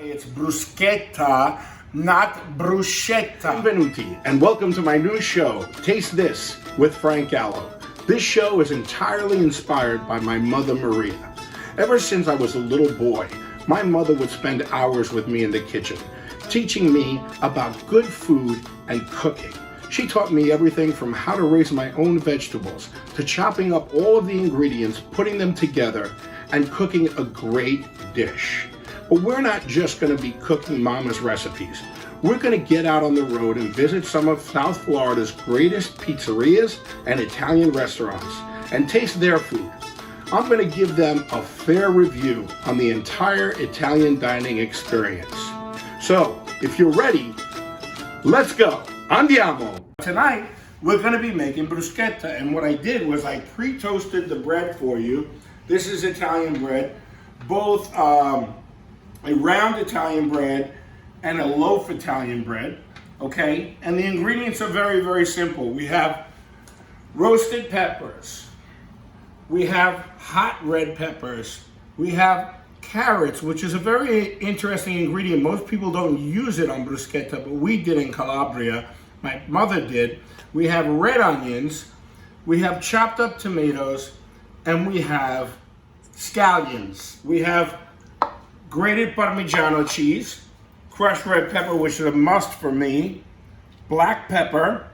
It's bruschetta, not bruschetta. Benvenuti, and welcome to my new show, Taste This with Frank Gallo. This show is entirely inspired by my mother, Maria. Ever since I was a little boy, my mother would spend hours with me in the kitchen, teaching me about good food and cooking. She taught me everything from how to raise my own vegetables, to chopping up all of the ingredients, putting them together, and cooking a great dish. But we're not just going to be cooking Mama's recipes. We're going to get out on the road and visit some of South Florida's greatest pizzerias and Italian restaurants and taste their food. I'm going to give them a fair review on the entire Italian dining experience. So, if you're ready, let's go. Andiamo! Tonight, we're going to be making bruschetta, and what I did was I pre-toasted the bread for you. This is Italian bread, both a round Italian bread and a loaf Italian bread, okay? And the ingredients are very, very simple. We have roasted peppers. We have hot red peppers. We have carrots, which is a very interesting ingredient. Most people don't use it on bruschetta, but we did in Calabria. My mother did. We have red onions. We have chopped up tomatoes. And we have scallions. We have grated Parmigiano cheese, crushed red pepper, which is a must for me, black pepper,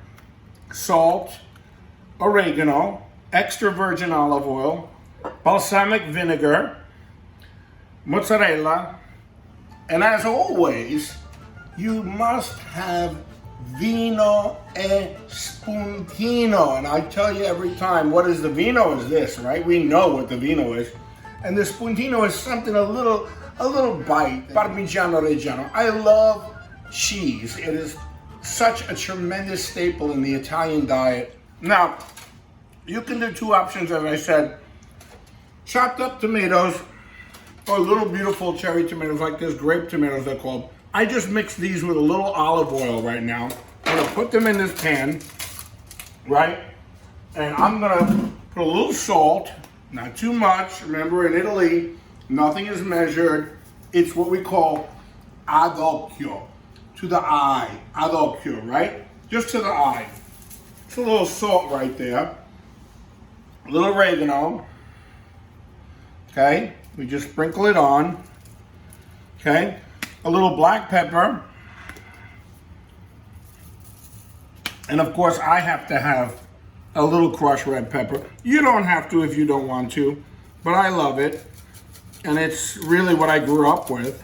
salt, oregano, extra virgin olive oil, balsamic vinegar, mozzarella, and as always, you must have vino e spuntino. And I tell you every time, what is the vino is this, right? We know what the vino is. And the spuntino is something a little bite. Parmigiano Reggiano. I love cheese. It is such a tremendous staple in the Italian diet. Now, you can do two options, as I said. Chopped up tomatoes, or little beautiful cherry tomatoes like this, grape tomatoes they're called. I just mix these with a little olive oil right now. I'm gonna put them in this pan, right? And I'm gonna put a little salt, not too much. Remember, in Italy, nothing is measured. It's what we call ad occhio, to the eye, ad occhio, right? Just to the eye. It's a little salt right there. A little oregano, okay? We just sprinkle it on, okay? A little black pepper. And of course, I have to have a little crushed red pepper. You don't have to if you don't want to, but I love it. And it's really what I grew up with.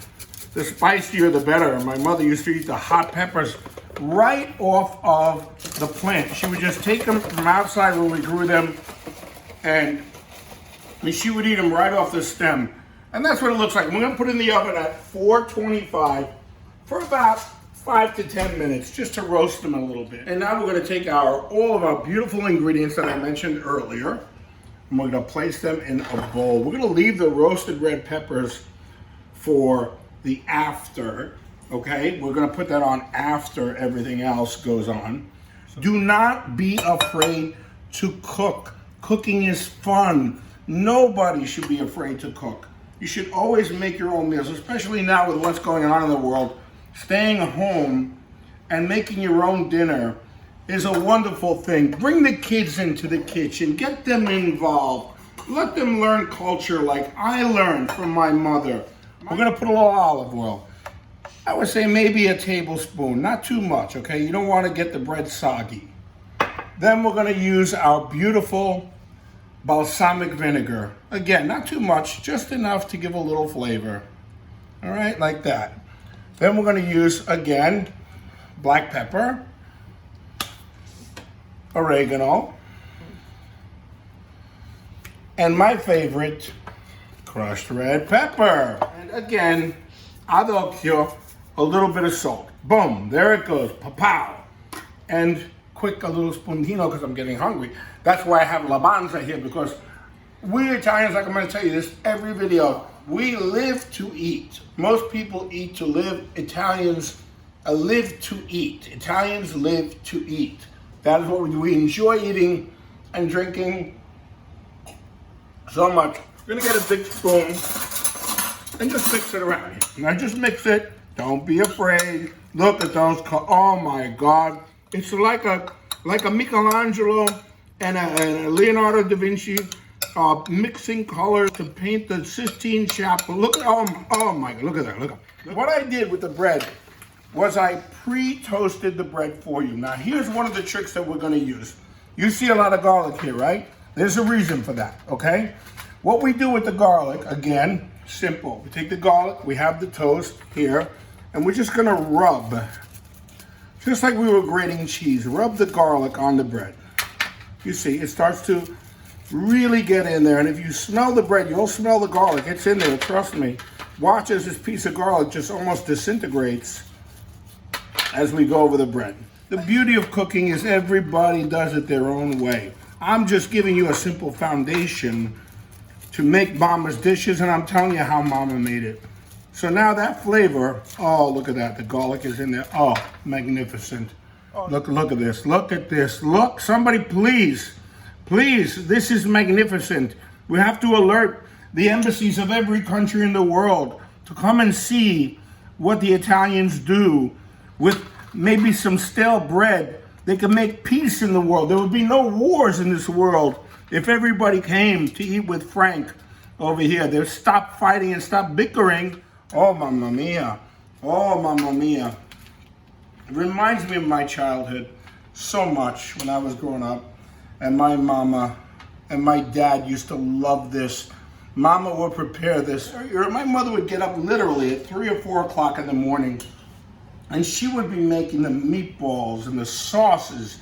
The spicier, the better. My mother used to eat the hot peppers right off of the plant. She would just take them from outside where we grew them, and she would eat them right off the stem. And that's what it looks like. We're gonna put it in the oven at 425 for about 5 to 10 minutes, just to roast them a little bit. And now we're gonna take all of our beautiful ingredients that I mentioned earlier, and we're gonna place them in a bowl. We're gonna leave the roasted red peppers for the after, okay? We're gonna put that on after everything else goes on. Do not be afraid to cook. Cooking is fun. Nobody should be afraid to cook. You should always make your own meals, especially now with what's going on in the world. Staying home and making your own dinner is a wonderful thing. Bring the kids into the kitchen, get them involved. Let them learn culture like I learned from my mother. We're gonna put a little olive oil. I would say maybe a tablespoon, not too much, okay? You don't wanna get the bread soggy. Then we're gonna use our beautiful balsamic vinegar. Again, not too much, just enough to give a little flavor. All right, like that. Then we're gonna use, again, black pepper, oregano, and my favorite, crushed red pepper. And again, ad occhio, a little bit of salt. Boom, there it goes, pa-pow. And quick, a little spuntino, because I'm getting hungry. That's why I have la banza here, because we Italians, like I'm gonna tell you this every video, we live to eat. Most people eat to live. Italians live to eat. Italians live to eat. That is what we do. We enjoy eating and drinking so much. We're gonna get a big spoon, and just mix it around here. Now just mix it. Don't be afraid. Look at those. Oh my God! It's like a Michelangelo and a Leonardo da Vinci mixing colors to paint the Sistine Chapel. Look at oh my God! Look at that! Look at what I did with the bread. Was I pre-toasted the bread for you. Now here's one of the tricks that we're going to use. You see a lot of garlic here, right? There's a reason for that, okay? What we do with the garlic, again, simple. We take the garlic, we have the toast here, and we're just going to rub, just like we were grating cheese, rub the garlic on the bread. You see, it starts to really get in there, and if you smell the bread, you'll smell the garlic. It's in there, trust me. Watch as this piece of garlic just almost disintegrates as we go over the bread. The beauty of cooking is everybody does it their own way. I'm just giving you a simple foundation to make Mama's dishes, and I'm telling you how Mama made it. So now that flavor, oh, look at that. The garlic is in there. Oh, magnificent. Look at this. Look at this. Look, somebody please, this is magnificent. We have to alert the embassies of every country in the world to come and see what the Italians do with maybe some stale bread. They can make peace in the world. There would be no wars in this world if everybody came to eat with Frank over here. They'd stop fighting and stop bickering. Oh, mamma mia. Oh, mamma mia. It reminds me of my childhood so much when I was growing up. And my mama and my dad used to love this. Mama would prepare this. My mother would get up literally at 3 or 4 o'clock in the morning, and she would be making the meatballs and the sauces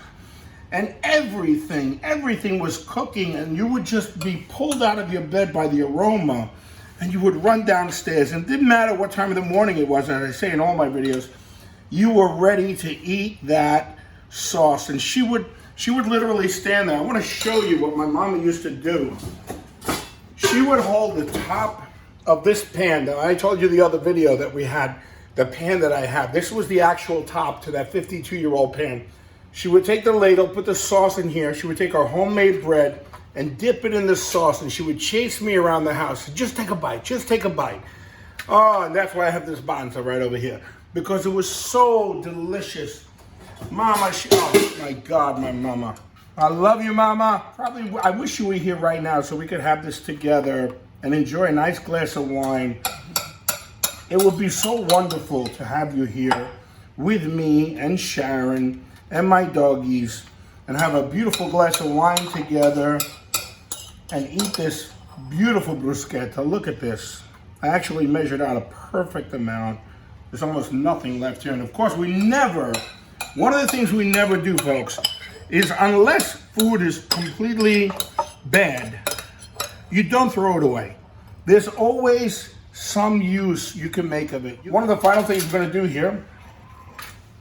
and everything was cooking, and you would just be pulled out of your bed by the aroma, and you would run downstairs, and it didn't matter what time of the morning it was, as I say in all my videos, you were ready to eat that sauce. And she would literally stand there. I want to show you what my mama used to do. She would hold the top of this pan that I told you the other video that we had. The pan that I have. This was the actual top to that 52-year-old pan. She would take the ladle, put the sauce in here. She would take our homemade bread and dip it in the sauce, and she would chase me around the house. Just take a bite, just take a bite. Oh, and that's why I have this banza right over here, because it was so delicious. Mama, oh my God, my mama. I love you, Mama. Probably, I wish you were here right now so we could have this together and enjoy a nice glass of wine. It would be so wonderful to have you here with me and Sharon and my doggies and have a beautiful glass of wine together and eat this beautiful bruschetta. Look at this. I actually measured out a perfect amount. There's almost nothing left here. And of course, one of the things we never do, folks, is unless food is completely bad, you don't throw it away. There's always some use you can make of it. One of the final things we're going to do here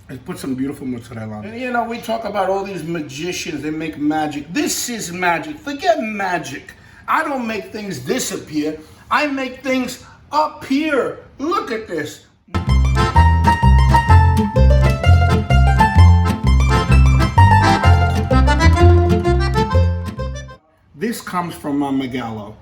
is put some beautiful mozzarella on it. And you know, we talk about all these magicians, they make magic. This is magic. Forget magic. I don't make things disappear. I make things appear. Look at this. This comes from Mamma Gallo.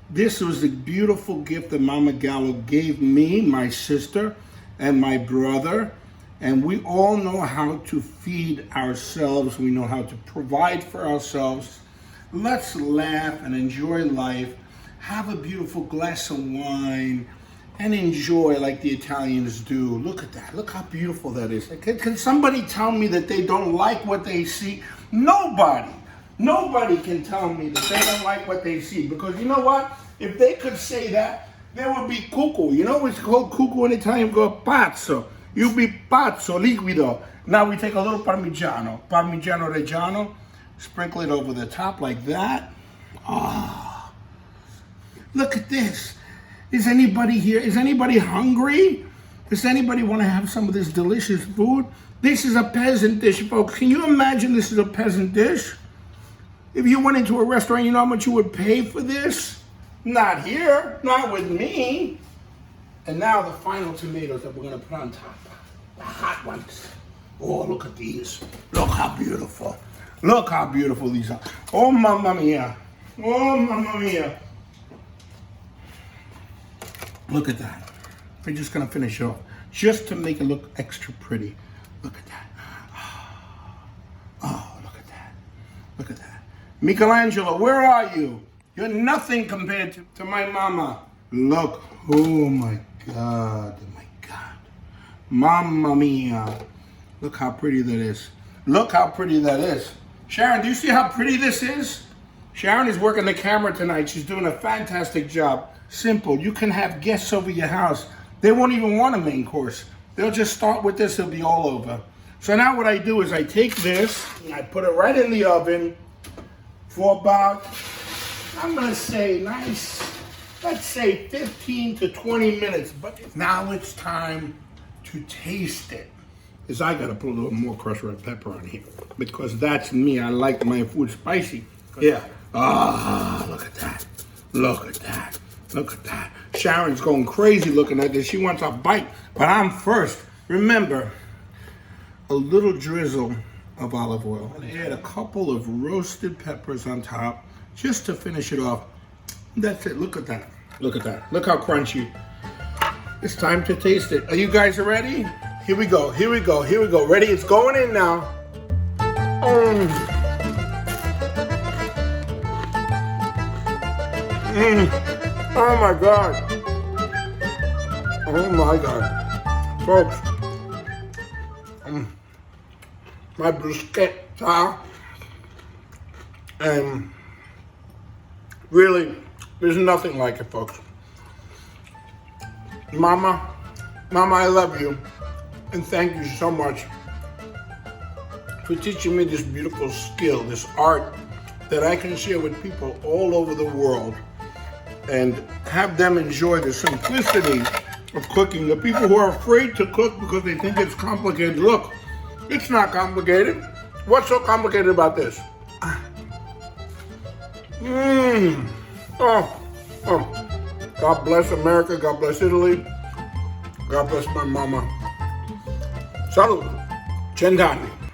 This was the beautiful gift that Mamma Gallo gave me, my sister, and my brother. And we all know how to feed ourselves. We know how to provide for ourselves. Let's laugh and enjoy life. Have a beautiful glass of wine and enjoy like the Italians do. Look at that. Look how beautiful that is. Can somebody tell me that they don't like what they see? Nobody. Nobody can tell me that they don't like what they see, because you know what? If they could say that, there would be cuckoo. You know what's called cuckoo in Italian? Go pazzo. You be pazzo, liquido. Now we take a little Parmigiano Reggiano, sprinkle it over the top like that. Ah, look at this. Is anybody here? Is anybody hungry? Does anybody want to have some of this delicious food? This is a peasant dish, folks. Can you imagine this is a peasant dish? If you went into a restaurant, you know how much you would pay for this? Not here, not with me. And now the final tomatoes that we're gonna put on top. The hot ones. Oh, look at these. Look how beautiful. Look how beautiful these are. Oh, mamma mia. Oh, mamma mia. Look at that. We're just gonna finish it off, just to make it look extra pretty. Look at that. Oh, look at that. Look at that. Michelangelo, where are you? You're nothing compared to my mama. Look. Oh my God. Oh my God. Mamma mia. Look how pretty that is. Look how pretty that is. Sharon, do you see how pretty this is? Sharon is working the camera tonight. She's doing a fantastic job. Simple. You can have guests over your house. They won't even want a main course. They'll just start with this. It'll be all over. So now what I do is I take this and I put it right in the oven for about, I'm going to say nice, let's say 15 to 20 minutes. But now it's time to taste it. Is I got to put a little more crushed red pepper on here because that's me. I like my food spicy. Yeah. Ah, look at that. Look at that. Look at that. Sharon's going crazy looking at this. She wants a bite, but I'm first. Remember, a little drizzle of olive oil. I'm gonna add a couple of roasted peppers on top just to finish it off. That's it. Look at that. Look at that. Look how crunchy. It's time to taste it. Are you guys ready? Here we go. Here we go. Here we go. Ready? It's going in now. Oh my God. Oh my God. Folks, my bruschetta, and really, there's nothing like it, folks. Mama, I love you, and thank you so much for teaching me this beautiful skill, this art that I can share with people all over the world and have them enjoy the simplicity of cooking. The people who are afraid to cook because they think it's complicated, look, it's not complicated. What's so complicated about this? God bless America, God bless Italy, God bless my mama. Salud, Cent'anni.